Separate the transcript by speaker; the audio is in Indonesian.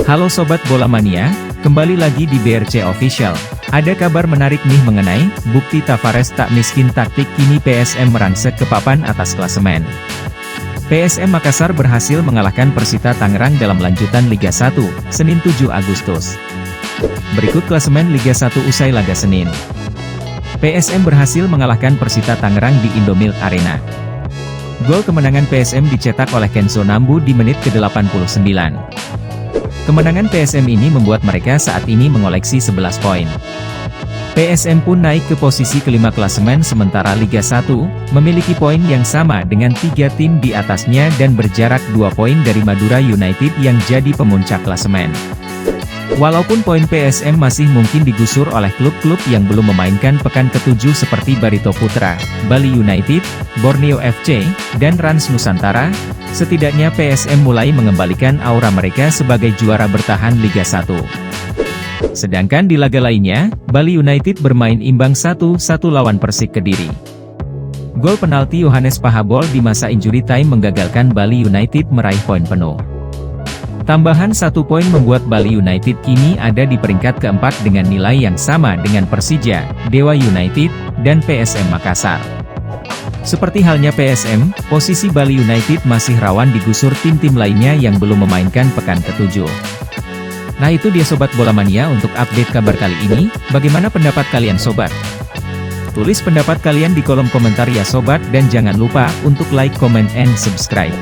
Speaker 1: Halo Sobat Bola Mania, kembali lagi di BRC Official. Ada kabar menarik nih mengenai bukti Tavares tak miskin taktik, kini PSM merangsek ke papan atas klasemen. PSM Makassar berhasil mengalahkan Persita Tangerang dalam lanjutan Liga 1, Senin 7 Agustus. Berikut klasemen Liga 1 usai laga Senin. PSM berhasil mengalahkan Persita Tangerang di Indomilk Arena. Gol kemenangan PSM dicetak oleh Kenzo Nambu di menit ke-89. Kemenangan PSM ini membuat mereka saat ini mengoleksi 11 poin. PSM pun naik ke posisi kelima klasemen, sementara Liga 1 memiliki poin yang sama dengan 3 tim di atasnya dan berjarak 2 poin dari Madura United yang jadi pemuncak klasemen. Walaupun poin PSM masih mungkin digusur oleh klub-klub yang belum memainkan pekan ke-7 seperti Barito Putra, Bali United, Borneo FC, dan Rans Nusantara, setidaknya PSM mulai mengembalikan aura mereka sebagai juara bertahan Liga 1. Sedangkan di laga lainnya, Bali United bermain imbang 1-1 lawan Persik Kediri. Gol penalti Yohanes Pahabol di masa injury time menggagalkan Bali United meraih poin penuh. Tambahan 1 poin membuat Bali United kini ada di peringkat keempat dengan nilai yang sama dengan Persija, Dewa United, dan PSM Makassar. Seperti halnya PSM, posisi Bali United masih rawan digusur tim-tim lainnya yang belum memainkan pekan ke-7. Nah itu dia Sobat Bola Mania untuk update kabar kali ini, bagaimana pendapat kalian Sobat? Tulis pendapat kalian di kolom komentar ya Sobat, dan jangan lupa untuk like, comment, and subscribe.